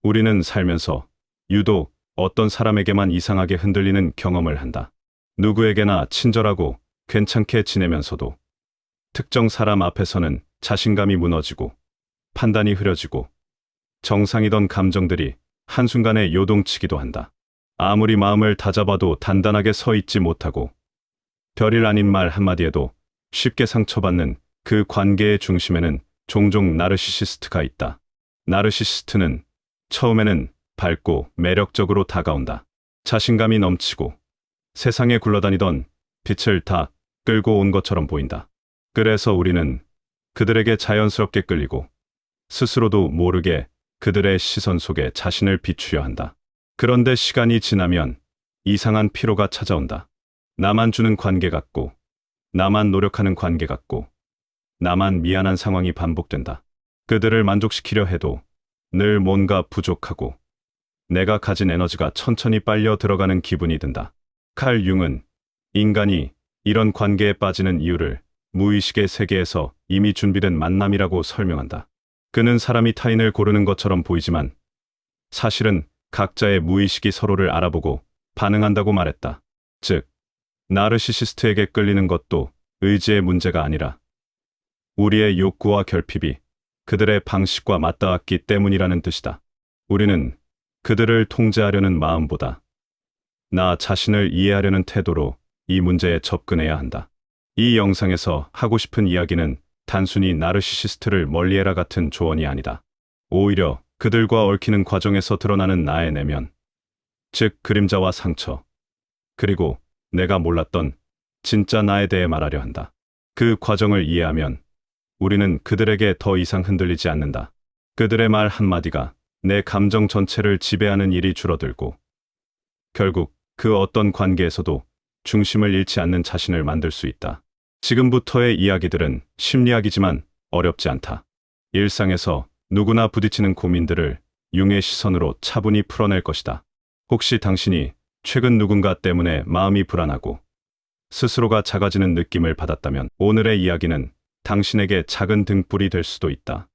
우리는 살면서 유독 어떤 사람에게만 이상하게 흔들리는 경험을 한다. 누구에게나 친절하고 괜찮게 지내면서도 특정 사람 앞에서는 자신감이 무너지고 판단이 흐려지고 정상이던 감정들이 한순간에 요동치기도 한다. 아무리 마음을 다잡아도 단단하게 서 있지 못하고 별일 아닌 말 한마디에도 쉽게 상처받는 그 관계의 중심에는 종종 나르시시스트가 있다. 나르시시스트는 처음에는 밝고 매력적으로 다가온다. 자신감이 넘치고 세상에 굴러다니던 빛을 다 끌고 온 것처럼 보인다. 그래서 우리는 그들에게 자연스럽게 끌리고 스스로도 모르게 그들의 시선 속에 자신을 비추려 한다. 그런데 시간이 지나면 이상한 피로가 찾아온다. 나만 주는 관계 같고, 나만 노력하는 관계 같고, 나만 미안한 상황이 반복된다. 그들을 만족시키려 해도 늘 뭔가 부족하고 내가 가진 에너지가 천천히 빨려 들어가는 기분이 든다. 칼 융은 인간이 이런 관계에 빠지는 이유를 무의식의 세계에서 이미 준비된 만남이라고 설명한다. 그는 사람이 타인을 고르는 것처럼 보이지만 사실은 각자의 무의식이 서로를 알아보고 반응한다고 말했다. 즉, 나르시시스트에게 끌리는 것도 의지의 문제가 아니라 우리의 욕구와 결핍이 그들의 방식과 맞닿았기 때문이라는 뜻이다. 우리는 그들을 통제하려는 마음보다 나 자신을 이해하려는 태도로 이 문제에 접근해야 한다. 이 영상에서 하고 싶은 이야기는 단순히 나르시시스트를 멀리해라 같은 조언이 아니다. 오히려 그들과 얽히는 과정에서 드러나는 나의 내면, 즉 그림자와 상처, 그리고 내가 몰랐던 진짜 나에 대해 말하려 한다. 그 과정을 이해하면 우리는 그들에게 더 이상 흔들리지 않는다. 그들의 말 한마디가 내 감정 전체를 지배하는 일이 줄어들고 결국 그 어떤 관계에서도 중심을 잃지 않는 자신을 만들 수 있다. 지금부터의 이야기들은 심리학이지만 어렵지 않다. 일상에서 누구나 부딪히는 고민들을 융의 시선으로 차분히 풀어낼 것이다. 혹시 당신이 최근 누군가 때문에 마음이 불안하고 스스로가 작아지는 느낌을 받았다면 오늘의 이야기는 당신에게 작은 등불이 될 수도 있다.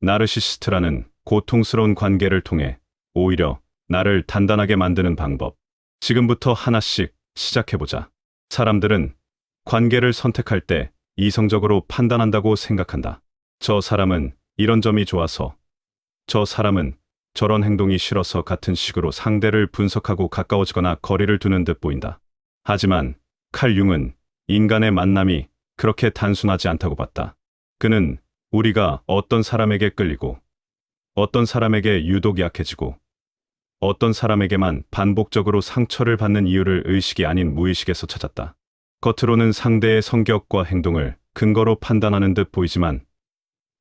나르시시스트라는 고통스러운 관계를 통해 오히려 나를 단단하게 만드는 방법. 지금부터 하나씩 시작해보자. 사람들은 관계를 선택할 때 이성적으로 판단한다고 생각한다. 저 사람은 이런 점이 좋아서, 저 사람은 저런 행동이 싫어서 같은 식으로 상대를 분석하고 가까워지거나 거리를 두는 듯 보인다. 하지만 칼 융은 인간의 만남이 그렇게 단순하지 않다고 봤다. 그는 우리가 어떤 사람에게 끌리고, 어떤 사람에게 유독 약해지고, 어떤 사람에게만 반복적으로 상처를 받는 이유를 의식이 아닌 무의식에서 찾았다. 겉으로는 상대의 성격과 행동을 근거로 판단하는 듯 보이지만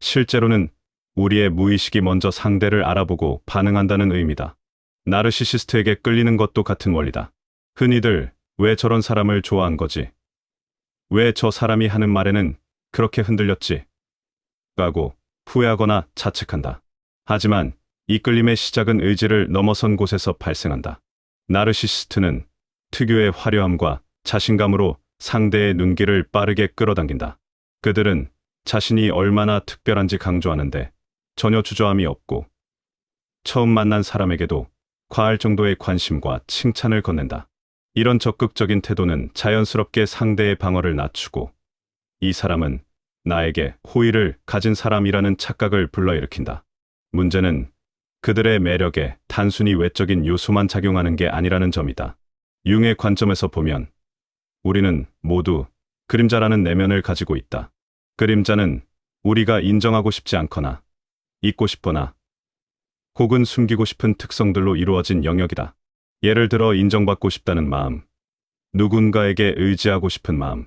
실제로는 우리의 무의식이 먼저 상대를 알아보고 반응한다는 의미다. 나르시시스트에게 끌리는 것도 같은 원리다. 흔히들 왜 저런 사람을 좋아한 거지? 왜 저 사람이 하는 말에는 그렇게 흔들렸지? 라고 후회하거나 자책한다. 하지만 이 끌림의 시작은 의지를 넘어선 곳에서 발생한다. 나르시시스트는 특유의 화려함과 자신감으로 상대의 눈길을 빠르게 끌어당긴다. 그들은 자신이 얼마나 특별한지 강조하는데 전혀 주저함이 없고 처음 만난 사람에게도 과할 정도의 관심과 칭찬을 건넨다. 이런 적극적인 태도는 자연스럽게 상대의 방어를 낮추고 이 사람은 나에게 호의를 가진 사람이라는 착각을 불러일으킨다. 문제는 그들의 매력에 단순히 외적인 요소만 작용하는 게 아니라는 점이다. 융의 관점에서 보면 우리는 모두 그림자라는 내면을 가지고 있다. 그림자는 우리가 인정하고 싶지 않거나 잊고 싶거나 혹은 숨기고 싶은 특성들로 이루어진 영역이다. 예를 들어 인정받고 싶다는 마음, 누군가에게 의지하고 싶은 마음,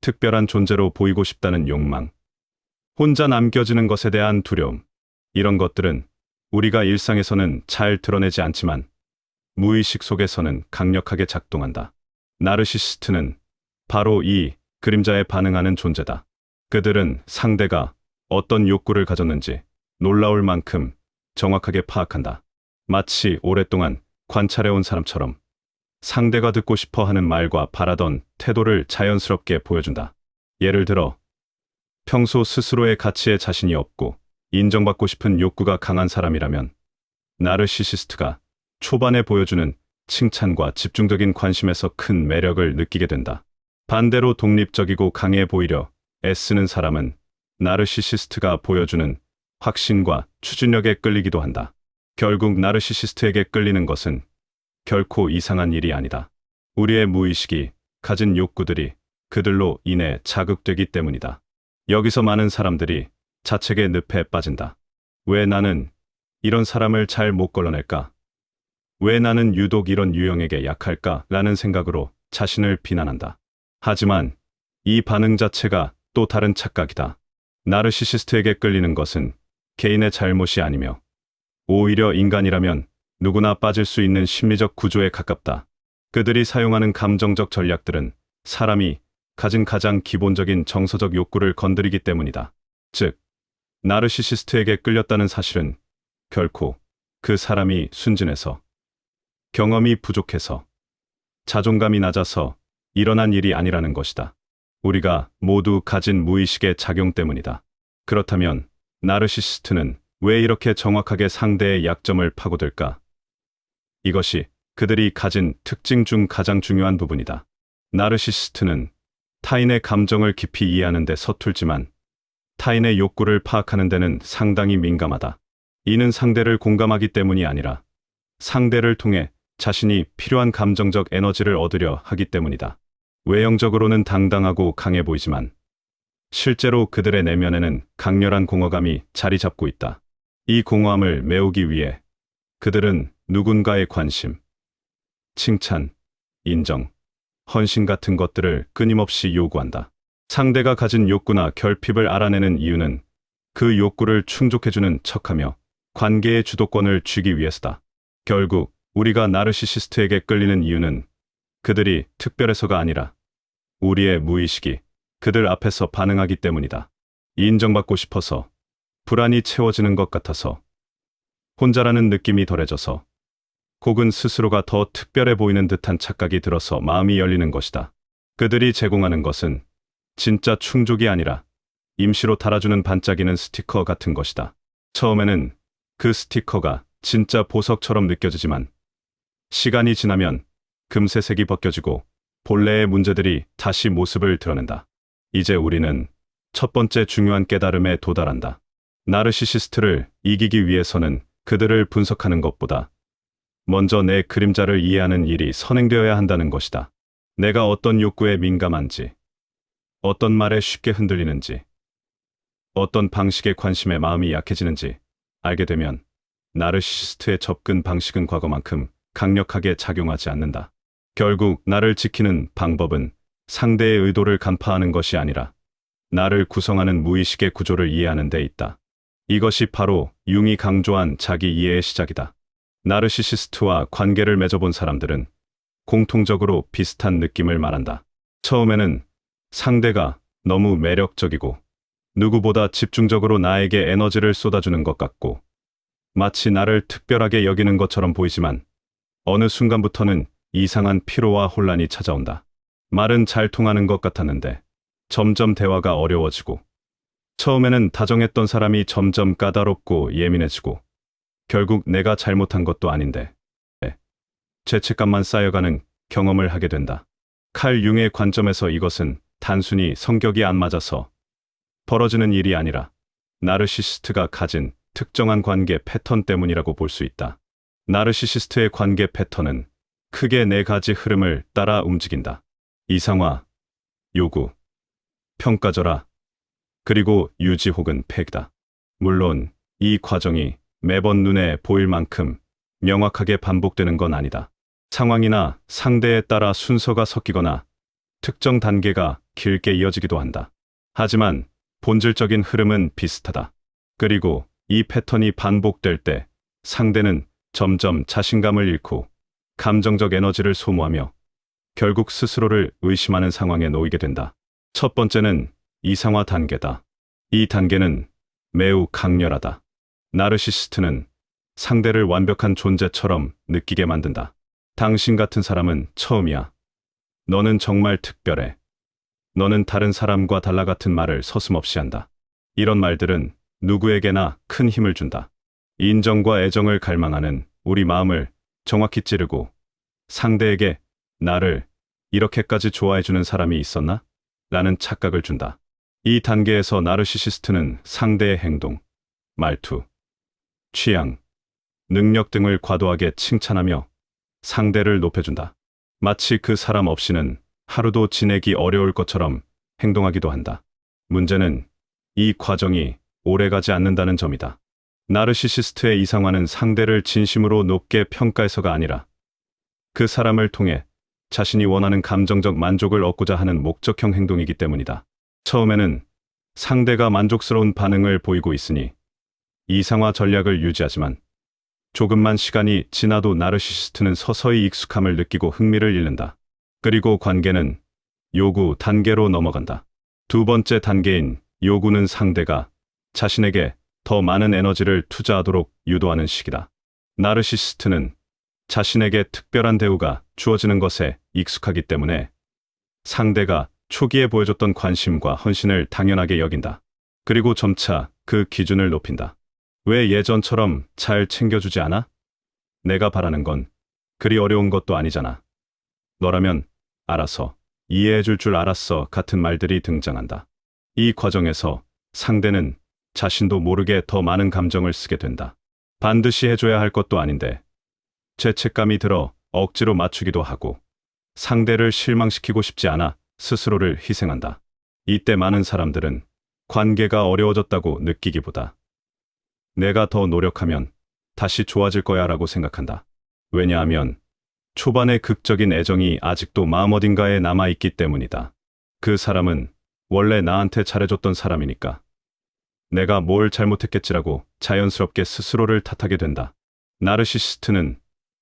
특별한 존재로 보이고 싶다는 욕망, 혼자 남겨지는 것에 대한 두려움. 이런 것들은 우리가 일상에서는 잘 드러내지 않지만 무의식 속에서는 강력하게 작동한다. 나르시시스트는 바로 이 그림자에 반응하는 존재다. 그들은 상대가 어떤 욕구를 가졌는지 놀라울 만큼 정확하게 파악한다. 마치 오랫동안 관찰해온 사람처럼 상대가 듣고 싶어 하는 말과 바라던 태도를 자연스럽게 보여준다. 예를 들어 평소 스스로의 가치에 자신이 없고 인정받고 싶은 욕구가 강한 사람이라면 나르시시스트가 초반에 보여주는 칭찬과 집중적인 관심에서 큰 매력을 느끼게 된다. 반대로 독립적이고 강해 보이려 애쓰는 사람은 나르시시스트가 보여주는 확신과 추진력에 끌리기도 한다. 결국 나르시시스트에게 끌리는 것은 결코 이상한 일이 아니다. 우리의 무의식이 가진 욕구들이 그들로 인해 자극되기 때문이다. 여기서 많은 사람들이 자책의 늪에 빠진다. 왜 나는 이런 사람을 잘 못 걸러낼까? 왜 나는 유독 이런 유형에게 약할까? 라는 생각으로 자신을 비난한다. 하지만 이 반응 자체가 또 다른 착각이다. 나르시시스트에게 끌리는 것은 개인의 잘못이 아니며 오히려 인간이라면 누구나 빠질 수 있는 심리적 구조에 가깝다. 그들이 사용하는 감정적 전략들은 사람이 가진 가장 기본적인 정서적 욕구를 건드리기 때문이다. 즉, 나르시시스트에게 끌렸다는 사실은 결코 그 사람이 순진해서, 경험이 부족해서, 자존감이 낮아서 일어난 일이 아니라는 것이다. 우리가 모두 가진 무의식의 작용 때문이다. 그렇다면 나르시시스트는 왜 이렇게 정확하게 상대의 약점을 파고들까? 이것이 그들이 가진 특징 중 가장 중요한 부분이다. 나르시시스트는 타인의 감정을 깊이 이해하는 데 서툴지만 타인의 욕구를 파악하는 데는 상당히 민감하다. 이는 상대를 공감하기 때문이 아니라 상대를 통해 자신이 필요한 감정적 에너지를 얻으려 하기 때문이다. 외형적으로는 당당하고 강해 보이지만 실제로 그들의 내면에는 강렬한 공허감이 자리 잡고 있다. 이 공허함을 메우기 위해 그들은 누군가의 관심, 칭찬, 인정, 헌신 같은 것들을 끊임없이 요구한다. 상대가 가진 욕구나 결핍을 알아내는 이유는 그 욕구를 충족해주는 척하며 관계의 주도권을 쥐기 위해서다. 결국 우리가 나르시시스트에게 끌리는 이유는 그들이 특별해서가 아니라 우리의 무의식이 그들 앞에서 반응하기 때문이다. 인정받고 싶어서, 불안이 채워지는 것 같아서, 혼자라는 느낌이 덜해져서, 혹은 스스로가 더 특별해 보이는 듯한 착각이 들어서 마음이 열리는 것이다. 그들이 제공하는 것은 진짜 충족이 아니라 임시로 달아주는 반짝이는 스티커 같은 것이다. 처음에는 그 스티커가 진짜 보석처럼 느껴지지만 시간이 지나면 금세 색이 벗겨지고 본래의 문제들이 다시 모습을 드러낸다. 이제 우리는 첫 번째 중요한 깨달음에 도달한다. 나르시시스트를 이기기 위해서는 그들을 분석하는 것보다 먼저 내 그림자를 이해하는 일이 선행되어야 한다는 것이다. 내가 어떤 욕구에 민감한지, 어떤 말에 쉽게 흔들리는지, 어떤 방식의 관심에 마음이 약해지는지 알게 되면 나르시시스트의 접근 방식은 과거만큼 강력하게 작용하지 않는다. 결국 나를 지키는 방법은 상대의 의도를 간파하는 것이 아니라 나를 구성하는 무의식의 구조를 이해하는 데 있다. 이것이 바로 융이 강조한 자기 이해의 시작이다. 나르시시스트와 관계를 맺어본 사람들은 공통적으로 비슷한 느낌을 말한다. 처음에는 상대가 너무 매력적이고 누구보다 집중적으로 나에게 에너지를 쏟아주는 것 같고 마치 나를 특별하게 여기는 것처럼 보이지만 어느 순간부터는 이상한 피로와 혼란이 찾아온다. 말은 잘 통하는 것 같았는데 점점 대화가 어려워지고 처음에는 다정했던 사람이 점점 까다롭고 예민해지고 결국 내가 잘못한 것도 아닌데 죄책감만 쌓여가는 경험을 하게 된다. 칼 융의 관점에서 이것은 단순히 성격이 안 맞아서 벌어지는 일이 아니라 나르시시스트가 가진 특정한 관계 패턴 때문이라고 볼 수 있다. 나르시시스트의 관계 패턴은 크게 네 가지 흐름을 따라 움직인다. 이상화, 요구, 평가절하, 그리고 유지 혹은 폐기다. 물론 이 과정이 매번 눈에 보일 만큼 명확하게 반복되는 건 아니다. 상황이나 상대에 따라 순서가 섞이거나 특정 단계가 길게 이어지기도 한다. 하지만 본질적인 흐름은 비슷하다. 그리고 이 패턴이 반복될 때 상대는 점점 자신감을 잃고 감정적 에너지를 소모하며 결국 스스로를 의심하는 상황에 놓이게 된다. 첫 번째는 이상화 단계다. 이 단계는 매우 강렬하다. 나르시시스트는 상대를 완벽한 존재처럼 느끼게 만든다. 당신 같은 사람은 처음이야. 너는 정말 특별해. 너는 다른 사람과 달라 같은 말을 서슴없이 한다. 이런 말들은 누구에게나 큰 힘을 준다. 인정과 애정을 갈망하는 우리 마음을 정확히 찌르고 상대에게 나를 이렇게까지 좋아해주는 사람이 있었나? 라는 착각을 준다. 이 단계에서 나르시시스트는 상대의 행동, 말투, 취향, 능력 등을 과도하게 칭찬하며 상대를 높여준다. 마치 그 사람 없이는 하루도 지내기 어려울 것처럼 행동하기도 한다. 문제는 이 과정이 오래가지 않는다는 점이다. 나르시시스트의 이상화는 상대를 진심으로 높게 평가해서가 아니라 그 사람을 통해 자신이 원하는 감정적 만족을 얻고자 하는 목적형 행동이기 때문이다. 처음에는 상대가 만족스러운 반응을 보이고 있으니 이상화 전략을 유지하지만 조금만 시간이 지나도 나르시시스트는 서서히 익숙함을 느끼고 흥미를 잃는다. 그리고 관계는 요구 단계로 넘어간다. 두 번째 단계인 요구는 상대가 자신에게 더 많은 에너지를 투자하도록 유도하는 시기다. 나르시시스트는 자신에게 특별한 대우가 주어지는 것에 익숙하기 때문에 상대가 초기에 보여줬던 관심과 헌신을 당연하게 여긴다. 그리고 점차 그 기준을 높인다. 왜 예전처럼 잘 챙겨주지 않아? 내가 바라는 건 그리 어려운 것도 아니잖아. 너라면 알아서 이해해줄 줄 알았어 같은 말들이 등장한다. 이 과정에서 상대는 자신도 모르게 더 많은 감정을 쓰게 된다. 반드시 해줘야 할 것도 아닌데 죄책감이 들어 억지로 맞추기도 하고 상대를 실망시키고 싶지 않아 스스로를 희생한다. 이때 많은 사람들은 관계가 어려워졌다고 느끼기보다 내가 더 노력하면 다시 좋아질 거야 라고 생각한다. 왜냐하면 초반의 극적인 애정이 아직도 마음 어딘가에 남아있기 때문이다. 그 사람은 원래 나한테 잘해줬던 사람이니까 내가 뭘 잘못했겠지라고 자연스럽게 스스로를 탓하게 된다. 나르시시스트는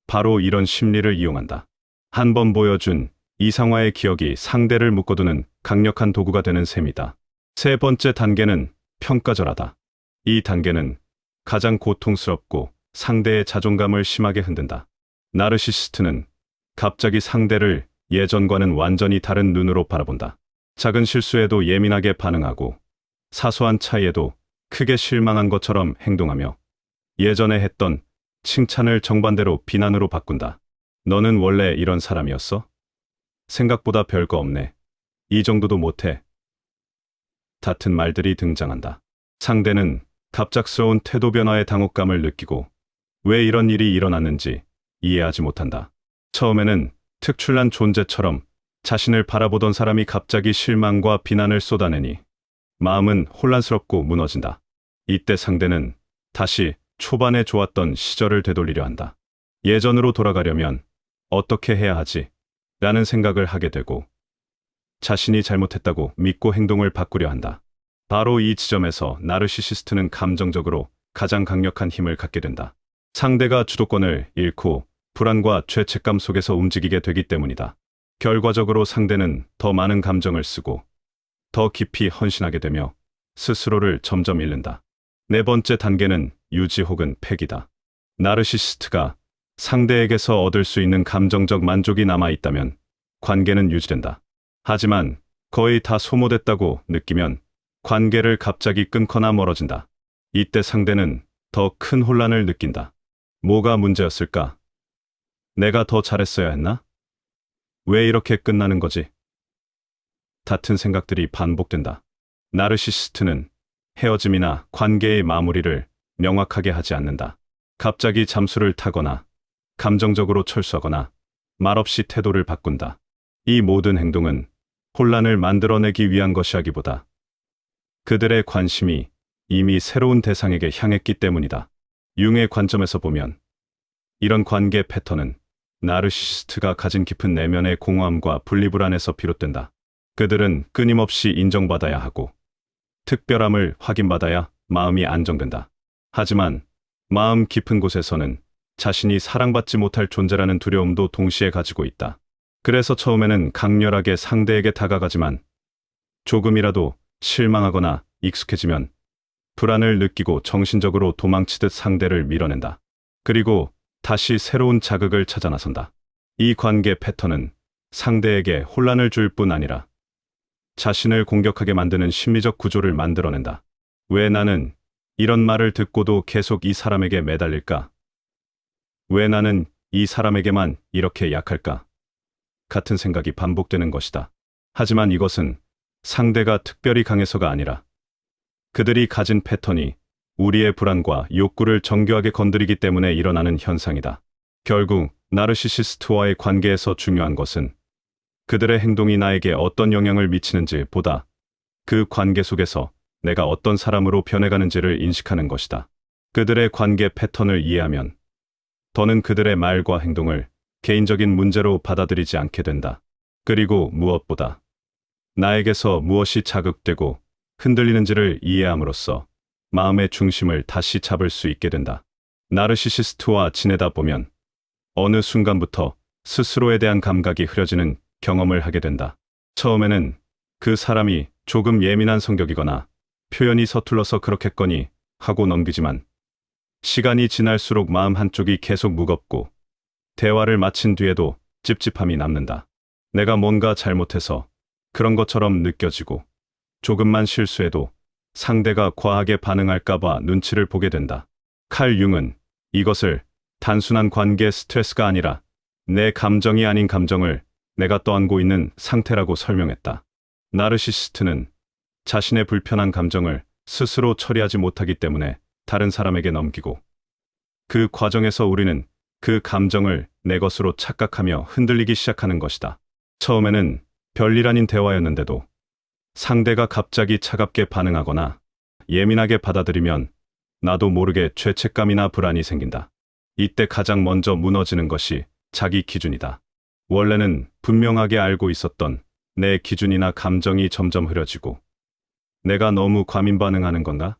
바로 이런 심리를 이용한다. 한 번 보여준 이상화의 기억이 상대를 묶어두는 강력한 도구가 되는 셈이다. 세 번째 단계는 평가절하다. 이 단계는 가장 고통스럽고 상대의 자존감을 심하게 흔든다. 나르시시스트는 갑자기 상대를 예전과는 완전히 다른 눈으로 바라본다. 작은 실수에도 예민하게 반응하고 사소한 차이에도 크게 실망한 것처럼 행동하며 예전에 했던 칭찬을 정반대로 비난으로 바꾼다. 너는 원래 이런 사람이었어? 생각보다 별거 없네. 이 정도도 못해. 같은 말들이 등장한다. 상대는 갑작스러운 태도 변화의 당혹감을 느끼고 왜 이런 일이 일어났는지 이해하지 못한다. 처음에는 특출난 존재처럼 자신을 바라보던 사람이 갑자기 실망과 비난을 쏟아내니 마음은 혼란스럽고 무너진다. 이때 상대는 다시 초반에 좋았던 시절을 되돌리려 한다. 예전으로 돌아가려면 어떻게 해야 하지? 라는 생각을 하게 되고 자신이 잘못했다고 믿고 행동을 바꾸려 한다. 바로 이 지점에서 나르시시스트는 감정적으로 가장 강력한 힘을 갖게 된다. 상대가 주도권을 잃고 불안과 죄책감 속에서 움직이게 되기 때문이다. 결과적으로 상대는 더 많은 감정을 쓰고 더 깊이 헌신하게 되며 스스로를 점점 잃는다. 네 번째 단계는 유지 혹은 폐기다. 나르시시스트가 상대에게서 얻을 수 있는 감정적 만족이 남아있다면 관계는 유지된다. 하지만 거의 다 소모됐다고 느끼면 관계를 갑자기 끊거나 멀어진다. 이때 상대는 더 큰 혼란을 느낀다. 뭐가 문제였을까? 내가 더 잘했어야 했나? 왜 이렇게 끝나는 거지? 같은 생각들이 반복된다. 나르시시스트는 헤어짐이나 관계의 마무리를 명확하게 하지 않는다. 갑자기 잠수를 타거나 감정적으로 철수하거나 말없이 태도를 바꾼다. 이 모든 행동은 혼란을 만들어내기 위한 것이라기보다 그들의 관심이 이미 새로운 대상에게 향했기 때문이다. 융의 관점에서 보면 이런 관계 패턴은 나르시시스트가 가진 깊은 내면의 공허함과 분리불안에서 비롯된다. 그들은 끊임없이 인정받아야 하고 특별함을 확인받아야 마음이 안정된다. 하지만 마음 깊은 곳에서는 자신이 사랑받지 못할 존재라는 두려움도 동시에 가지고 있다. 그래서 처음에는 강렬하게 상대에게 다가가지만 조금이라도 실망하거나 익숙해지면 불안을 느끼고 정신적으로 도망치듯 상대를 밀어낸다. 그리고 다시 새로운 자극을 찾아 나선다. 이 관계 패턴은 상대에게 혼란을 줄 뿐 아니라 자신을 공격하게 만드는 심리적 구조를 만들어낸다. 왜 나는 이런 말을 듣고도 계속 이 사람에게 매달릴까? 왜 나는 이 사람에게만 이렇게 약할까? 같은 생각이 반복되는 것이다. 하지만 이것은 상대가 특별히 강해서가 아니라 그들이 가진 패턴이 우리의 불안과 욕구를 정교하게 건드리기 때문에 일어나는 현상이다. 결국 나르시시스트와의 관계에서 중요한 것은 그들의 행동이 나에게 어떤 영향을 미치는지 보다 그 관계 속에서 내가 어떤 사람으로 변해가는지를 인식하는 것이다. 그들의 관계 패턴을 이해하면 더는 그들의 말과 행동을 개인적인 문제로 받아들이지 않게 된다. 그리고 무엇보다 나에게서 무엇이 자극되고 흔들리는지를 이해함으로써 마음의 중심을 다시 잡을 수 있게 된다. 나르시시스트와 지내다 보면 어느 순간부터 스스로에 대한 감각이 흐려지는 경험을 하게 된다. 처음에는 그 사람이 조금 예민한 성격이거나 표현이 서툴러서 그렇겠거니 하고 넘기지만 시간이 지날수록 마음 한쪽이 계속 무겁고 대화를 마친 뒤에도 찝찝함이 남는다. 내가 뭔가 잘못해서 그런 것처럼 느껴지고 조금만 실수해도 상대가 과하게 반응할까봐 눈치를 보게 된다. 칼 융은 이것을 단순한 관계 스트레스가 아니라 내 감정이 아닌 감정을 내가 떠안고 있는 상태라고 설명했다. 나르시시스트는 자신의 불편한 감정을 스스로 처리하지 못하기 때문에 다른 사람에게 넘기고 그 과정에서 우리는 그 감정을 내 것으로 착각하며 흔들리기 시작하는 것이다. 처음에는 별일 아닌 대화였는데도 상대가 갑자기 차갑게 반응하거나 예민하게 받아들이면 나도 모르게 죄책감이나 불안이 생긴다. 이때 가장 먼저 무너지는 것이 자기 기준이다. 원래는 분명하게 알고 있었던 내 기준이나 감정이 점점 흐려지고 내가 너무 과민 반응하는 건가?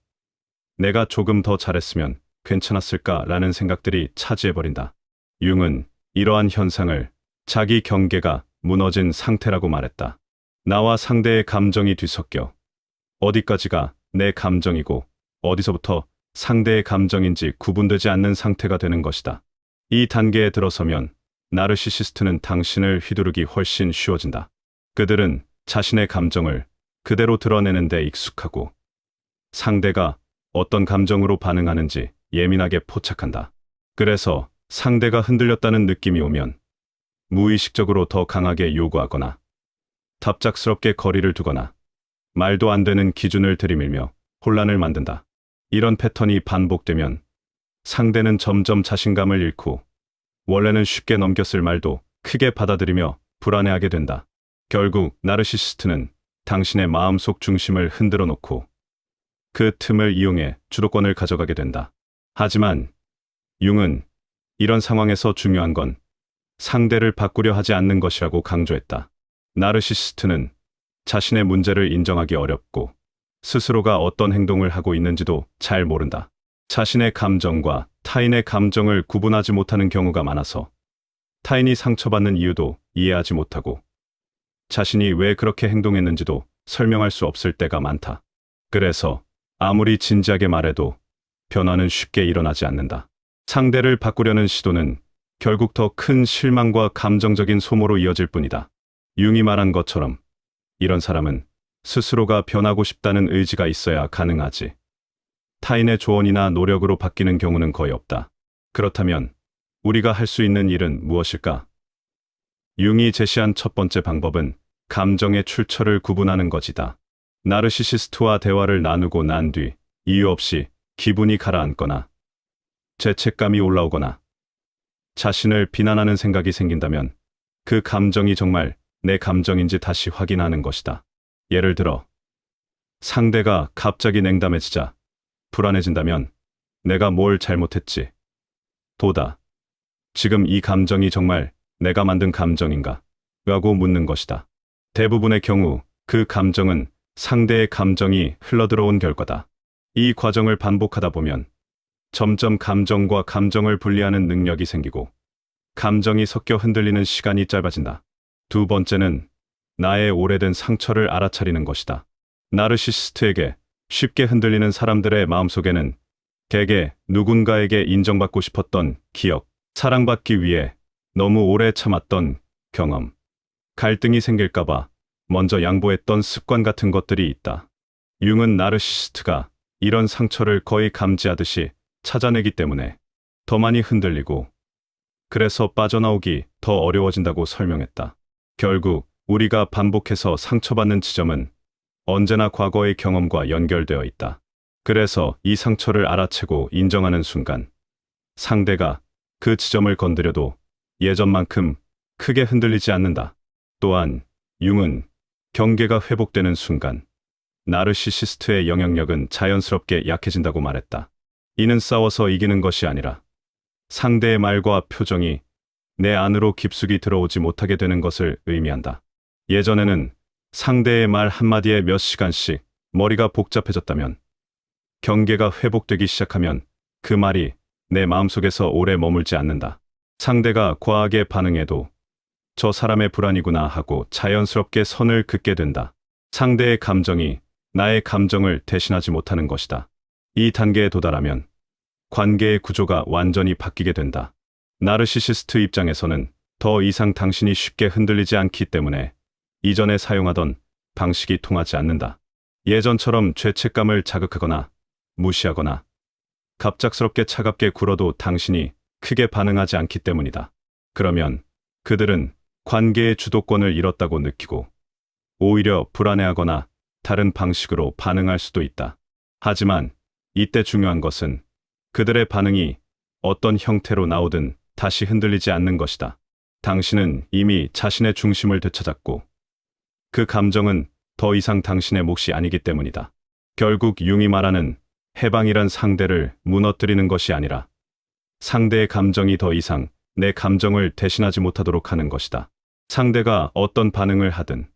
내가 조금 더 잘했으면 괜찮았을까라는 생각들이 차지해버린다. 융은 이러한 현상을 자기 경계가 무너진 상태라고 말했다. 나와 상대의 감정이 뒤섞여 어디까지가 내 감정이고 어디서부터 상대의 감정인지 구분되지 않는 상태가 되는 것이다. 이 단계에 들어서면 나르시시스트는 당신을 휘두르기 훨씬 쉬워진다. 그들은 자신의 감정을 그대로 드러내는 데 익숙하고 상대가 어떤 감정으로 반응하는지 예민하게 포착한다. 그래서 상대가 흔들렸다는 느낌이 오면 무의식적으로 더 강하게 요구하거나 답작스럽게 거리를 두거나 말도 안 되는 기준을 들이밀며 혼란을 만든다. 이런 패턴이 반복되면 상대는 점점 자신감을 잃고 원래는 쉽게 넘겼을 말도 크게 받아들이며 불안해하게 된다. 결국 나르시시스트는 당신의 마음속 중심을 흔들어 놓고 그 틈을 이용해 주도권을 가져가게 된다. 하지만 융은 이런 상황에서 중요한 건 상대를 바꾸려 하지 않는 것이라고 강조했다. 나르시시스트는 자신의 문제를 인정하기 어렵고 스스로가 어떤 행동을 하고 있는지도 잘 모른다. 자신의 감정과 타인의 감정을 구분하지 못하는 경우가 많아서 타인이 상처받는 이유도 이해하지 못하고 자신이 왜 그렇게 행동했는지도 설명할 수 없을 때가 많다. 그래서 아무리 진지하게 말해도 변화는 쉽게 일어나지 않는다. 상대를 바꾸려는 시도는 결국 더 큰 실망과 감정적인 소모로 이어질 뿐이다. 융이 말한 것처럼 이런 사람은 스스로가 변하고 싶다는 의지가 있어야 가능하지. 타인의 조언이나 노력으로 바뀌는 경우는 거의 없다. 그렇다면 우리가 할 수 있는 일은 무엇일까? 융이 제시한 첫 번째 방법은 감정의 출처를 구분하는 것이다. 나르시시스트와 대화를 나누고 난 뒤 이유 없이 기분이 가라앉거나 죄책감이 올라오거나 자신을 비난하는 생각이 생긴다면 그 감정이 정말 내 감정인지 다시 확인하는 것이다. 예를 들어 상대가 갑자기 냉담해지자 불안해진다면 내가 뭘 잘못했지? 도다. 지금 이 감정이 정말 내가 만든 감정인가? 라고 묻는 것이다. 대부분의 경우 그 감정은 상대의 감정이 흘러들어온 결과다. 이 과정을 반복하다 보면 점점 감정과 감정을 분리하는 능력이 생기고 감정이 섞여 흔들리는 시간이 짧아진다. 두 번째는 나의 오래된 상처를 알아차리는 것이다. 나르시시스트에게 쉽게 흔들리는 사람들의 마음속에는 대개 누군가에게 인정받고 싶었던 기억, 사랑받기 위해 너무 오래 참았던 경험, 갈등이 생길까봐 먼저 양보했던 습관 같은 것들이 있다. 융은 나르시시스트가 이런 상처를 거의 감지하듯이 찾아내기 때문에 더 많이 흔들리고 그래서 빠져나오기 더 어려워진다고 설명했다. 결국 우리가 반복해서 상처받는 지점은 언제나 과거의 경험과 연결되어 있다. 그래서 이 상처를 알아채고 인정하는 순간 상대가 그 지점을 건드려도 예전만큼 크게 흔들리지 않는다. 또한 융은 경계가 회복되는 순간 나르시시스트의 영향력은 자연스럽게 약해진다고 말했다. 이는 싸워서 이기는 것이 아니라 상대의 말과 표정이 내 안으로 깊숙이 들어오지 못하게 되는 것을 의미한다. 예전에는 상대의 말 한마디에 몇 시간씩 머리가 복잡해졌다면 경계가 회복되기 시작하면 그 말이 내 마음속에서 오래 머물지 않는다. 상대가 과하게 반응해도 저 사람의 불안이구나 하고 자연스럽게 선을 긋게 된다. 상대의 감정이 나의 감정을 대신하지 못하는 것이다. 이 단계에 도달하면 관계의 구조가 완전히 바뀌게 된다. 나르시시스트 입장에서는 더 이상 당신이 쉽게 흔들리지 않기 때문에 이전에 사용하던 방식이 통하지 않는다. 예전처럼 죄책감을 자극하거나 무시하거나 갑작스럽게 차갑게 굴어도 당신이 크게 반응하지 않기 때문이다. 그러면 그들은 관계의 주도권을 잃었다고 느끼고 오히려 불안해하거나 다른 방식으로 반응할 수도 있다. 하지만 이때 중요한 것은 그들의 반응이 어떤 형태로 나오든 다시 흔들리지 않는 것이다. 당신은 이미 자신의 중심을 되찾았고 그 감정은 더 이상 당신의 몫이 아니기 때문이다. 결국 융이 말하는 해방이란 상대를 무너뜨리는 것이 아니라 상대의 감정이 더 이상 내 감정을 대신하지 못하도록 하는 것이다. 상대가 어떤 반응을 하든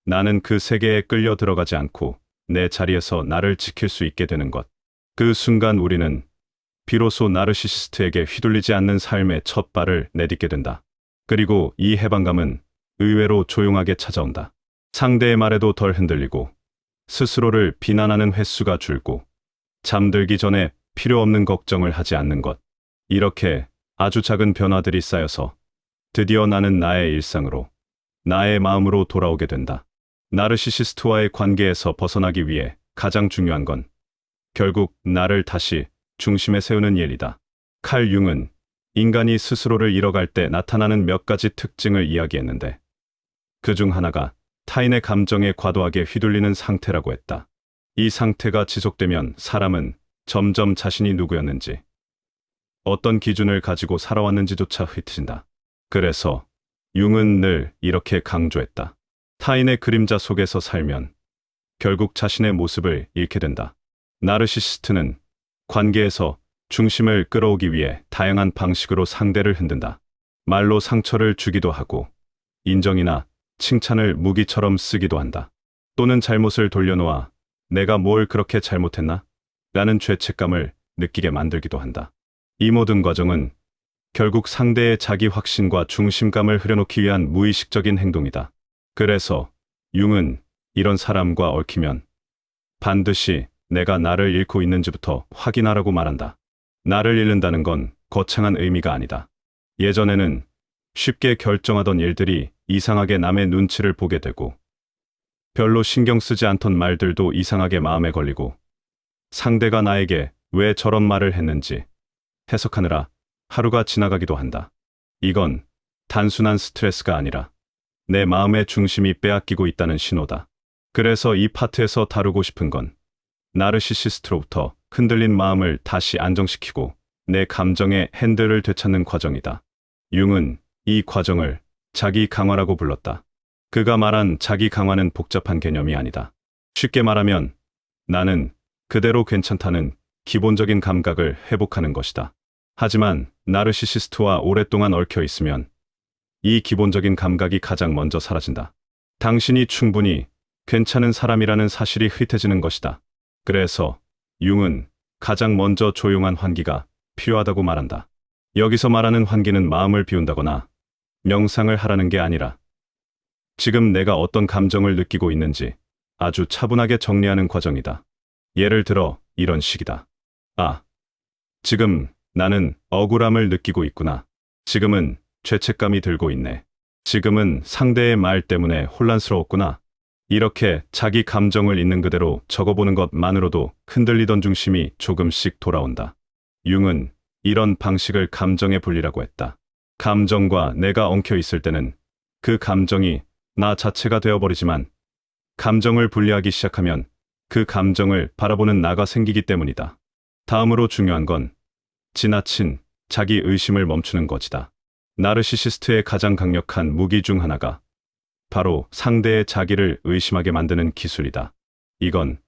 나는 그 세계에 끌려 들어가지 않고 내 자리에서 나를 지킬 수 있게 되는 것. 그 순간 우리는 비로소 나르시시스트에게 휘둘리지 않는 삶의 첫 발을 내딛게 된다. 그리고 이 해방감은 의외로 조용하게 찾아온다. 상대의 말에도 덜 흔들리고 스스로를 비난하는 횟수가 줄고 잠들기 전에 필요 없는 걱정을 하지 않는 것. 이렇게 아주 작은 변화들이 쌓여서 드디어 나는 나의 일상으로, 나의 마음으로 돌아오게 된다. 나르시시스트와의 관계에서 벗어나기 위해 가장 중요한 건 결국 나를 다시 중심에 세우는 일이다. 칼 융은 인간이 스스로를 잃어갈 때 나타나는 몇 가지 특징을 이야기했는데 그 중 하나가 타인의 감정에 과도하게 휘둘리는 상태라고 했다. 이 상태가 지속되면 사람은 점점 자신이 누구였는지, 어떤 기준을 가지고 살아왔는지조차 흩어진다. 그래서 융은 늘 이렇게 강조했다. 타인의 그림자 속에서 살면 결국 자신의 모습을 잃게 된다. 나르시시스트는 관계에서 중심을 끌어오기 위해 다양한 방식으로 상대를 흔든다. 말로 상처를 주기도 하고 인정이나 칭찬을 무기처럼 쓰기도 한다. 또는 잘못을 돌려놓아 내가 뭘 그렇게 잘못했나? 라는 죄책감을 느끼게 만들기도 한다. 이 모든 과정은 결국 상대의 자기 확신과 중심감을 흐려놓기 위한 무의식적인 행동이다. 그래서 융은 이런 사람과 얽히면 반드시 내가 나를 잃고 있는지부터 확인하라고 말한다. 나를 잃는다는 건 거창한 의미가 아니다. 예전에는 쉽게 결정하던 일들이 이상하게 남의 눈치를 보게 되고 별로 신경 쓰지 않던 말들도 이상하게 마음에 걸리고 상대가 나에게 왜 저런 말을 했는지 해석하느라 하루가 지나가기도 한다. 이건 단순한 스트레스가 아니라 내 마음의 중심이 빼앗기고 있다는 신호다. 그래서 이 파트에서 다루고 싶은 건 나르시시스트로부터 흔들린 마음을 다시 안정시키고 내 감정의 핸들을 되찾는 과정이다. 융은 이 과정을 자기 강화라고 불렀다. 그가 말한 자기 강화는 복잡한 개념이 아니다. 쉽게 말하면 나는 그대로 괜찮다는 기본적인 감각을 회복하는 것이다. 하지만 나르시시스트와 오랫동안 얽혀 있으면 이 기본적인 감각이 가장 먼저 사라진다. 당신이 충분히 괜찮은 사람이라는 사실이 흐릿해지는 것이다. 그래서 융은 가장 먼저 조용한 환기가 필요하다고 말한다. 여기서 말하는 환기는 마음을 비운다거나 명상을 하라는 게 아니라 지금 내가 어떤 감정을 느끼고 있는지 아주 차분하게 정리하는 과정이다. 예를 들어 이런 식이다. 아, 지금 나는 억울함을 느끼고 있구나. 지금은 죄책감이 들고 있네. 지금은 상대의 말 때문에 혼란스러웠구나. 이렇게 자기 감정을 있는 그대로 적어보는 것만으로도 흔들리던 중심이 조금씩 돌아온다. 융은 이런 방식을 감정의 분리라고 했다. 감정과 내가 엉켜 있을 때는 그 감정이 나 자체가 되어버리지만 감정을 분리하기 시작하면 그 감정을 바라보는 나가 생기기 때문이다. 다음으로 중요한 건 지나친 자기 의심을 멈추는 것이다. 나르시시스트의 가장 강력한 무기 중 하나가 바로 상대의 자기를 의심하게 만드는 기술이다. 이건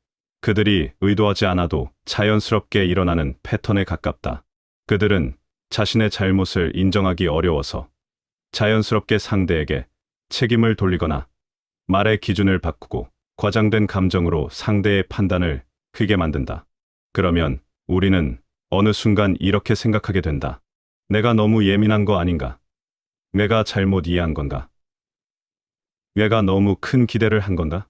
그들이 의도하지 않아도 자연스럽게 일어나는 패턴에 가깝다. 그들은 자신의 잘못을 인정하기 어려워서 자연스럽게 상대에게 책임을 돌리거나 말의 기준을 바꾸고 과장된 감정으로 상대의 판단을 크게 만든다. 그러면 우리는 어느 순간 이렇게 생각하게 된다. 내가 너무 예민한 거 아닌가? 내가 잘못 이해한 건가? 내가 너무 큰 기대를 한 건가?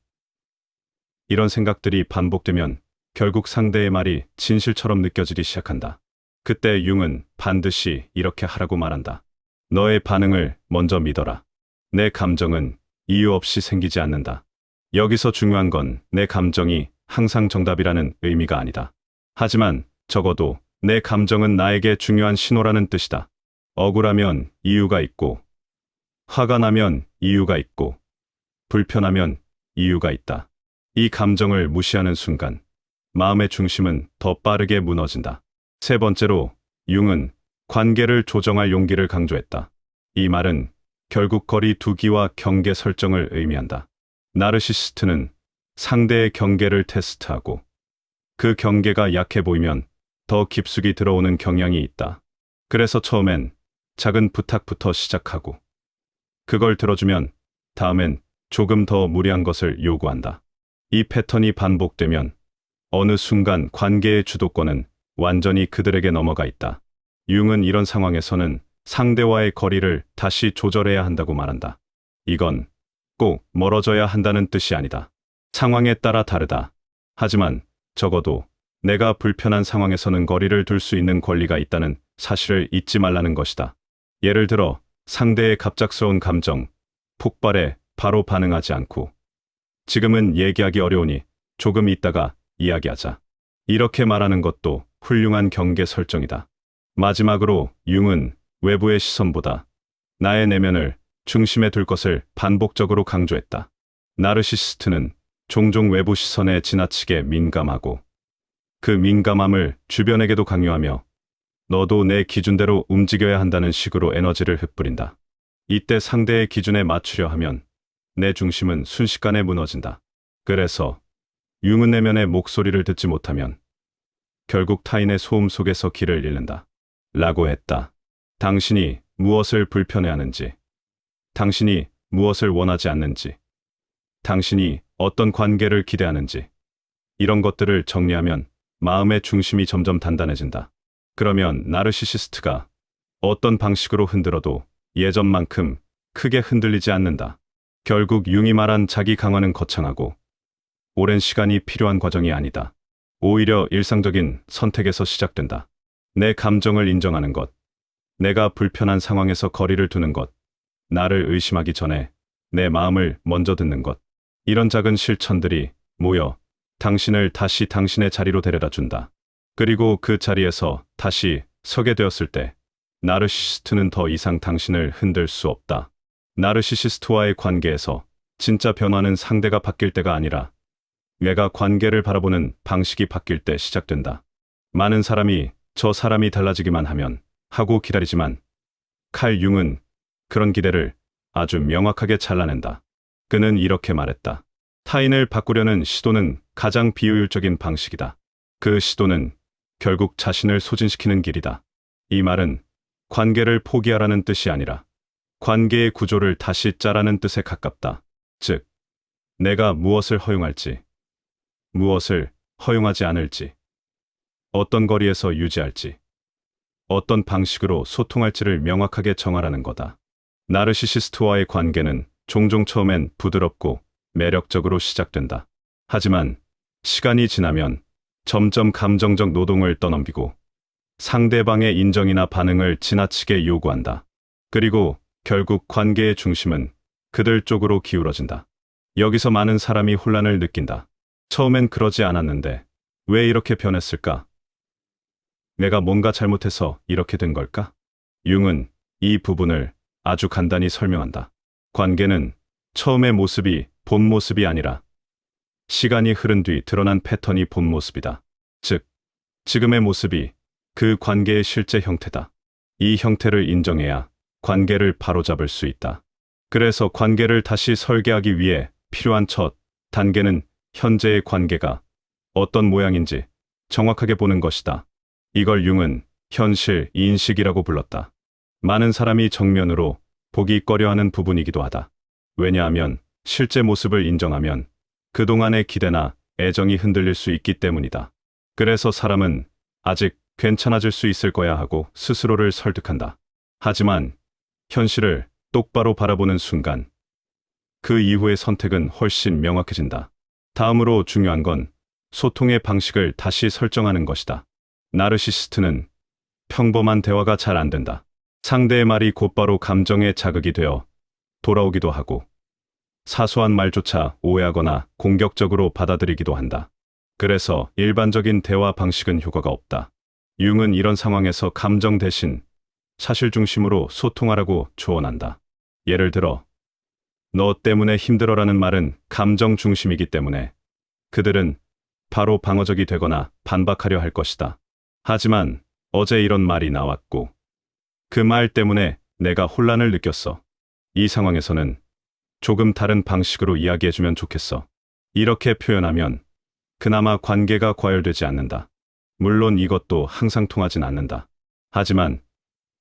이런 생각들이 반복되면 결국 상대의 말이 진실처럼 느껴지기 시작한다. 그때 융은 반드시 이렇게 하라고 말한다. 너의 반응을 먼저 믿어라. 내 감정은 이유 없이 생기지 않는다. 여기서 중요한 건 내 감정이 항상 정답이라는 의미가 아니다. 하지만 적어도 내 감정은 나에게 중요한 신호라는 뜻이다. 억울하면 이유가 있고, 화가 나면 이유가 있고, 불편하면 이유가 있다. 이 감정을 무시하는 순간 마음의 중심은 더 빠르게 무너진다. 세 번째로 융은 관계를 조정할 용기를 강조했다. 이 말은 결국 거리 두기와 경계 설정을 의미한다. 나르시시스트는 상대의 경계를 테스트하고 그 경계가 약해 보이면 더 깊숙이 들어오는 경향이 있다. 그래서 처음엔 작은 부탁부터 시작하고 그걸 들어주면 다음엔 조금 더 무리한 것을 요구한다. 이 패턴이 반복되면 어느 순간 관계의 주도권은 완전히 그들에게 넘어가 있다. 융은 이런 상황에서는 상대와의 거리를 다시 조절해야 한다고 말한다. 이건 꼭 멀어져야 한다는 뜻이 아니다. 상황에 따라 다르다. 하지만 적어도 내가 불편한 상황에서는 거리를 둘 수 있는 권리가 있다는 사실을 잊지 말라는 것이다. 예를 들어 상대의 갑작스러운 감정, 폭발에 바로 반응하지 않고 지금은 얘기하기 어려우니 조금 있다가 이야기하자. 이렇게 말하는 것도 훌륭한 경계 설정이다. 마지막으로 융은 외부의 시선보다 나의 내면을 중심에 둘 것을 반복적으로 강조했다. 나르시시스트는 종종 외부 시선에 지나치게 민감하고 그 민감함을 주변에게도 강요하며 너도 내 기준대로 움직여야 한다는 식으로 에너지를 흩뿌린다. 이때 상대의 기준에 맞추려 하면 내 중심은 순식간에 무너진다. 그래서 융은 내면의 목소리를 듣지 못하면 결국 타인의 소음 속에서 길을 잃는다. 라고 했다. 당신이 무엇을 불편해하는지, 당신이 무엇을 원하지 않는지, 당신이 어떤 관계를 기대하는지 이런 것들을 정리하면 마음의 중심이 점점 단단해진다. 그러면 나르시시스트가 어떤 방식으로 흔들어도 예전만큼 크게 흔들리지 않는다. 결국 융이 말한 자기 강화는 거창하고 오랜 시간이 필요한 과정이 아니다. 오히려 일상적인 선택에서 시작된다. 내 감정을 인정하는 것, 내가 불편한 상황에서 거리를 두는 것, 나를 의심하기 전에 내 마음을 먼저 듣는 것. 이런 작은 실천들이 모여 당신을 다시 당신의 자리로 데려다 준다. 그리고 그 자리에서 다시 서게 되었을 때 나르시시스트는 더 이상 당신을 흔들 수 없다. 나르시시스트와의 관계에서 진짜 변화는 상대가 바뀔 때가 아니라 내가 관계를 바라보는 방식이 바뀔 때 시작된다. 많은 사람이 저 사람이 달라지기만 하면 하고 기다리지만 칼 융은 그런 기대를 아주 명확하게 잘라낸다. 그는 이렇게 말했다. 타인을 바꾸려는 시도는 가장 비효율적인 방식이다. 그 시도는 결국 자신을 소진시키는 길이다. 이 말은 관계를 포기하라는 뜻이 아니라 관계의 구조를 다시 짜라는 뜻에 가깝다. 즉, 내가 무엇을 허용할지, 무엇을 허용하지 않을지, 어떤 거리에서 유지할지, 어떤 방식으로 소통할지를 명확하게 정하라는 거다. 나르시시스트와의 관계는 종종 처음엔 부드럽고 매력적으로 시작된다. 하지만 시간이 지나면 점점 감정적 노동을 떠넘기고 상대방의 인정이나 반응을 지나치게 요구한다. 그리고 결국 관계의 중심은 그들 쪽으로 기울어진다. 여기서 많은 사람이 혼란을 느낀다. 처음엔 그러지 않았는데 왜 이렇게 변했을까? 내가 뭔가 잘못해서 이렇게 된 걸까? 융은 이 부분을 아주 간단히 설명한다. 관계는 처음의 모습이 본 모습이 아니라 시간이 흐른 뒤 드러난 패턴이 본 모습이다. 즉, 지금의 모습이 그 관계의 실제 형태다. 이 형태를 인정해야 관계를 바로잡을 수 있다. 그래서 관계를 다시 설계하기 위해 필요한 첫 단계는 현재의 관계가 어떤 모양인지 정확하게 보는 것이다. 이걸 융은 현실 인식이라고 불렀다. 많은 사람이 정면으로 보기 꺼려하는 부분이기도 하다. 왜냐하면 실제 모습을 인정하면 그동안의 기대나 애정이 흔들릴 수 있기 때문이다. 그래서 사람은 아직 괜찮아질 수 있을 거야 하고 스스로를 설득한다. 하지만 현실을 똑바로 바라보는 순간 그 이후의 선택은 훨씬 명확해진다. 다음으로 중요한 건 소통의 방식을 다시 설정하는 것이다. 나르시시스트는 평범한 대화가 잘 안 된다. 상대의 말이 곧바로 감정에 자극이 되어 돌아오기도 하고 사소한 말조차 오해하거나 공격적으로 받아들이기도 한다. 그래서 일반적인 대화 방식은 효과가 없다. 융은 이런 상황에서 감정 대신 사실 중심으로 소통하라고 조언한다. 예를 들어, 너 때문에 힘들어라는 말은 감정 중심이기 때문에 그들은 바로 방어적이 되거나 반박하려 할 것이다. 하지만 어제 이런 말이 나왔고 그 말 때문에 내가 혼란을 느꼈어. 이 상황에서는 조금 다른 방식으로 이야기해주면 좋겠어. 이렇게 표현하면 그나마 관계가 과열되지 않는다. 물론 이것도 항상 통하진 않는다. 하지만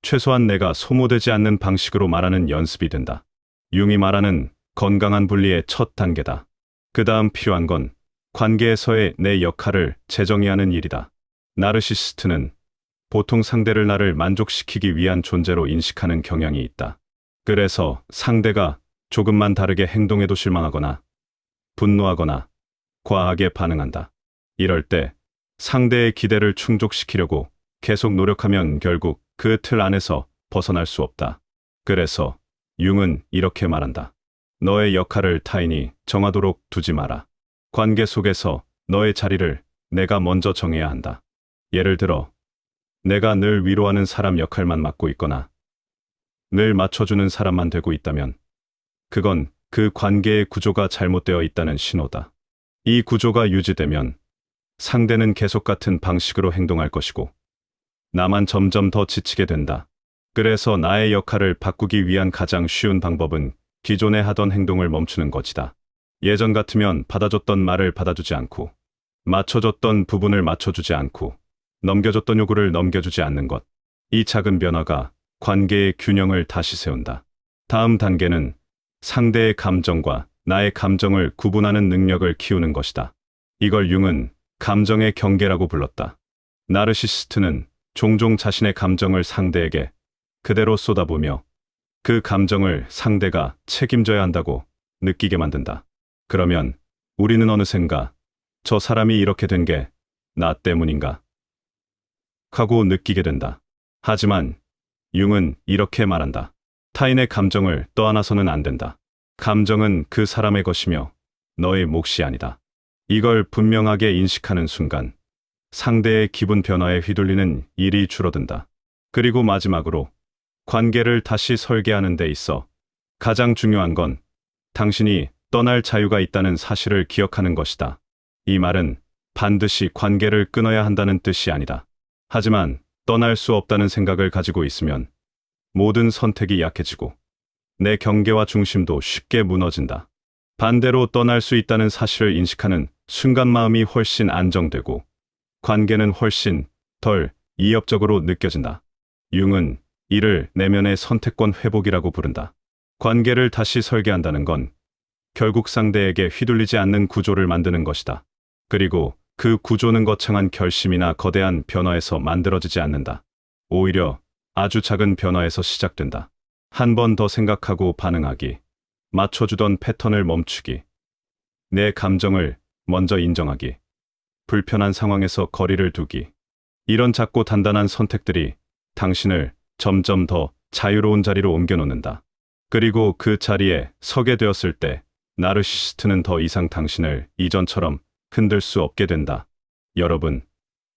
최소한 내가 소모되지 않는 방식으로 말하는 연습이 된다. 융이 말하는 건강한 분리의 첫 단계다. 그 다음 필요한 건 관계에서의 내 역할을 재정의하는 일이다. 나르시시스트는 보통 상대를 나를 만족시키기 위한 존재로 인식하는 경향이 있다. 그래서 상대가 조금만 다르게 행동해도 실망하거나 분노하거나 과하게 반응한다. 이럴 때 상대의 기대를 충족시키려고 계속 노력하면 결국 그 틀 안에서 벗어날 수 없다. 그래서 융은 이렇게 말한다. 너의 역할을 타인이 정하도록 두지 마라. 관계 속에서 너의 자리를 내가 먼저 정해야 한다. 예를 들어, 내가 늘 위로하는 사람 역할만 맡고 있거나 늘 맞춰주는 사람만 되고 있다면 그건 그 관계의 구조가 잘못되어 있다는 신호다. 이 구조가 유지되면 상대는 계속 같은 방식으로 행동할 것이고 나만 점점 더 지치게 된다. 그래서 나의 역할을 바꾸기 위한 가장 쉬운 방법은 기존에 하던 행동을 멈추는 것이다. 예전 같으면 받아줬던 말을 받아주지 않고 맞춰줬던 부분을 맞춰주지 않고 넘겨줬던 요구를 넘겨주지 않는 것. 이 작은 변화가 관계의 균형을 다시 세운다. 다음 단계는 상대의 감정과 나의 감정을 구분하는 능력을 키우는 것이다. 이걸 융은 감정의 경계라고 불렀다. 나르시시스트는 종종 자신의 감정을 상대에게 그대로 쏟아부으며 그 감정을 상대가 책임져야 한다고 느끼게 만든다. 그러면 우리는 어느샌가 저 사람이 이렇게 된 게 나 때문인가? 하고 느끼게 된다. 하지만 융은 이렇게 말한다. 타인의 감정을 떠안아서는 안 된다. 감정은 그 사람의 것이며 너의 몫이 아니다. 이걸 분명하게 인식하는 순간 상대의 기분 변화에 휘둘리는 일이 줄어든다. 그리고 마지막으로 관계를 다시 설계하는 데 있어 가장 중요한 건 당신이 떠날 자유가 있다는 사실을 기억하는 것이다. 이 말은 반드시 관계를 끊어야 한다는 뜻이 아니다. 하지만 떠날 수 없다는 생각을 가지고 있으면 모든 선택이 약해지고 내 경계와 중심도 쉽게 무너진다. 반대로 떠날 수 있다는 사실을 인식하는 순간 마음이 훨씬 안정되고 관계는 훨씬 덜 이협적으로 느껴진다. 융은 이를 내면의 선택권 회복이라고 부른다. 관계를 다시 설계한다는 건 결국 상대에게 휘둘리지 않는 구조를 만드는 것이다. 그리고 그 구조는 거창한 결심이나 거대한 변화에서 만들어지지 않는다. 오히려 아주 작은 변화에서 시작된다. 한 번 더 생각하고 반응하기, 맞춰주던 패턴을 멈추기, 내 감정을 먼저 인정하기, 불편한 상황에서 거리를 두기. 이런 작고 단단한 선택들이 당신을 점점 더 자유로운 자리로 옮겨놓는다. 그리고 그 자리에 서게 되었을 때 나르시시스트는 더 이상 당신을 이전처럼 흔들 수 없게 된다. 여러분,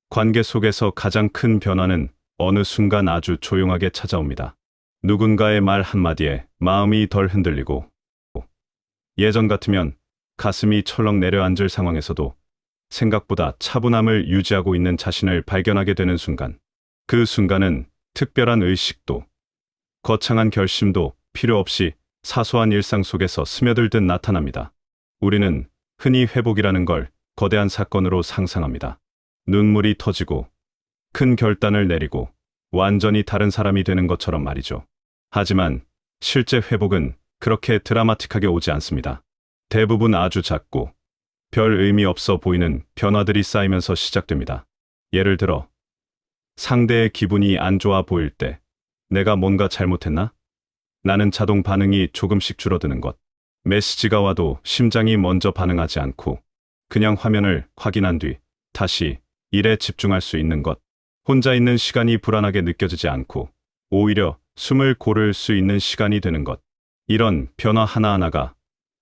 관계 속에서 가장 큰 변화는 어느 순간 아주 조용하게 찾아옵니다. 누군가의 말 한마디에 마음이 덜 흔들리고, 예전 같으면 가슴이 철렁 내려앉을 상황에서도 생각보다 차분함을 유지하고 있는 자신을 발견하게 되는 순간, 그 순간은 특별한 의식도, 거창한 결심도 필요 없이 사소한 일상 속에서 스며들듯 나타납니다. 우리는 흔히 회복이라는 걸 거대한 사건으로 상상합니다. 눈물이 터지고 큰 결단을 내리고 완전히 다른 사람이 되는 것처럼 말이죠. 하지만 실제 회복은 그렇게 드라마틱하게 오지 않습니다. 대부분 아주 작고 별 의미 없어 보이는 변화들이 쌓이면서 시작됩니다. 예를 들어, 상대의 기분이 안 좋아 보일 때 내가 뭔가 잘못했나? 나는 자동 반응이 조금씩 줄어드는 것. 메시지가 와도 심장이 먼저 반응하지 않고 그냥 화면을 확인한 뒤 다시 일에 집중할 수 있는 것. 혼자 있는 시간이 불안하게 느껴지지 않고 오히려 숨을 고를 수 있는 시간이 되는 것. 이런 변화 하나하나가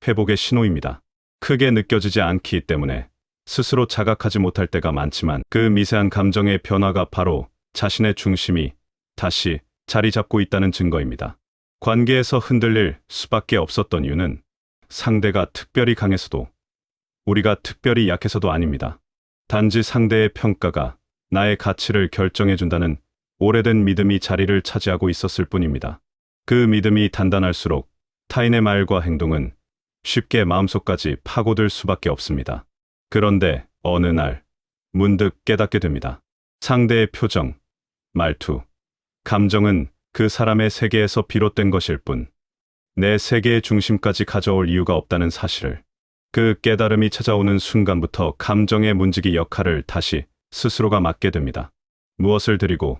회복의 신호입니다. 크게 느껴지지 않기 때문에 스스로 자각하지 못할 때가 많지만, 그 미세한 감정의 변화가 바로 자신의 중심이 다시 자리 잡고 있다는 증거입니다. 관계에서 흔들릴 수밖에 없었던 이유는 상대가 특별히 강해서도 우리가 특별히 약해서도 아닙니다. 단지 상대의 평가가 나의 가치를 결정해준다는 오래된 믿음이 자리를 차지하고 있었을 뿐입니다. 그 믿음이 단단할수록 타인의 말과 행동은 쉽게 마음속까지 파고들 수밖에 없습니다. 그런데 어느 날 문득 깨닫게 됩니다. 상대의 표정, 말투, 감정은 그 사람의 세계에서 비롯된 것일 뿐, 내 세계의 중심까지 가져올 이유가 없다는 사실을. 그 깨달음이 찾아오는 순간부터 감정의 문지기 역할을 다시 스스로가 맡게 됩니다. 무엇을 드리고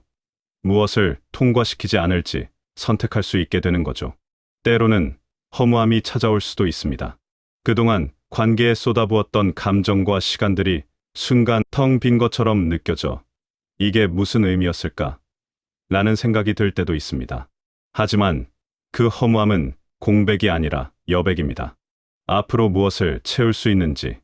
무엇을 통과시키지 않을지 선택할 수 있게 되는 거죠. 때로는 허무함이 찾아올 수도 있습니다. 그동안 관계에 쏟아부었던 감정과 시간들이 순간 텅 빈 것처럼 느껴져 이게 무슨 의미였을까? 라는 생각이 들 때도 있습니다. 하지만 그 허무함은 공백이 아니라 여백입니다. 앞으로 무엇을 채울 수 있는지,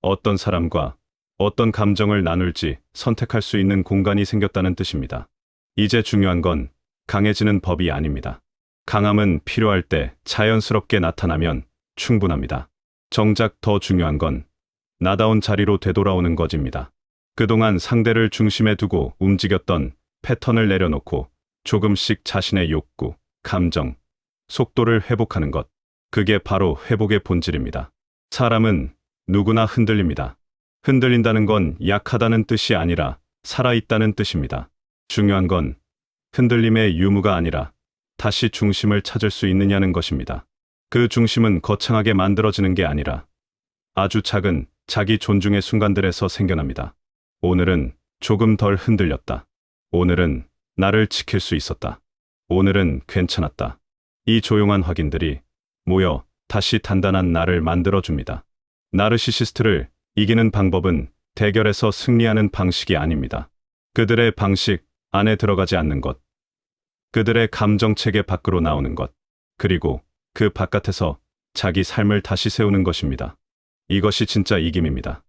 어떤 사람과 어떤 감정을 나눌지 선택할 수 있는 공간이 생겼다는 뜻입니다. 이제 중요한 건 강해지는 법이 아닙니다. 강함은 필요할 때 자연스럽게 나타나면 충분합니다. 정작 더 중요한 건 나다운 자리로 되돌아오는 것입니다. 그동안 상대를 중심에 두고 움직였던 패턴을 내려놓고 조금씩 자신의 욕구, 감정, 속도를 회복하는 것. 그게 바로 회복의 본질입니다. 사람은 누구나 흔들립니다. 흔들린다는 건 약하다는 뜻이 아니라 살아있다는 뜻입니다. 중요한 건 흔들림의 유무가 아니라 다시 중심을 찾을 수 있느냐는 것입니다. 그 중심은 거창하게 만들어지는 게 아니라 아주 작은 자기 존중의 순간들에서 생겨납니다. 오늘은 조금 덜 흔들렸다. 오늘은 나를 지킬 수 있었다. 오늘은 괜찮았다. 이 조용한 확인들이 모여 다시 단단한 나를 만들어줍니다. 나르시시스트를 이기는 방법은 대결에서 승리하는 방식이 아닙니다. 그들의 방식 안에 들어가지 않는 것, 그들의 감정체계 밖으로 나오는 것, 그리고 그 바깥에서 자기 삶을 다시 세우는 것입니다. 이것이 진짜 이김입니다.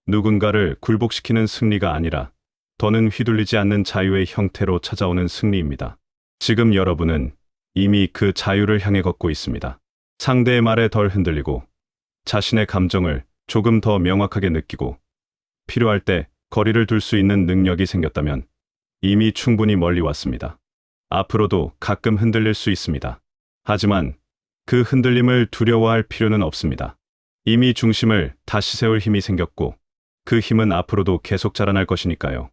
누군가를 굴복시키는 승리가 아니라 더는 휘둘리지 않는 자유의 형태로 찾아오는 승리입니다. 지금 여러분은 이미 그 자유를 향해 걷고 있습니다. 상대의 말에 덜 흔들리고 자신의 감정을 조금 더 명확하게 느끼고 필요할 때 거리를 둘 수 있는 능력이 생겼다면 이미 충분히 멀리 왔습니다. 앞으로도 가끔 흔들릴 수 있습니다. 하지만 그 흔들림을 두려워할 필요는 없습니다. 이미 중심을 다시 세울 힘이 생겼고 그 힘은 앞으로도 계속 자라날 것이니까요.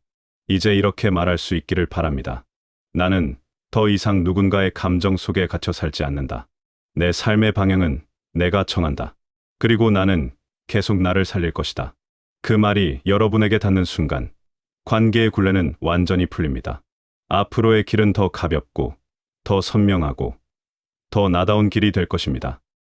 이제 이렇게 말할 수 있기를 바랍니다. 나는 더 이상 누군가의 감정 속에 갇혀 살지 않는다. 내 삶의 방향은 내가 정한다. 그리고 나는 계속 나를 살릴 것이다. 그 말이 여러분에게 닿는 순간 관계의 굴레는 완전히 풀립니다. 앞으로의 길은 더 가볍고 더 선명하고 더 나다운 길이 될 것입니다.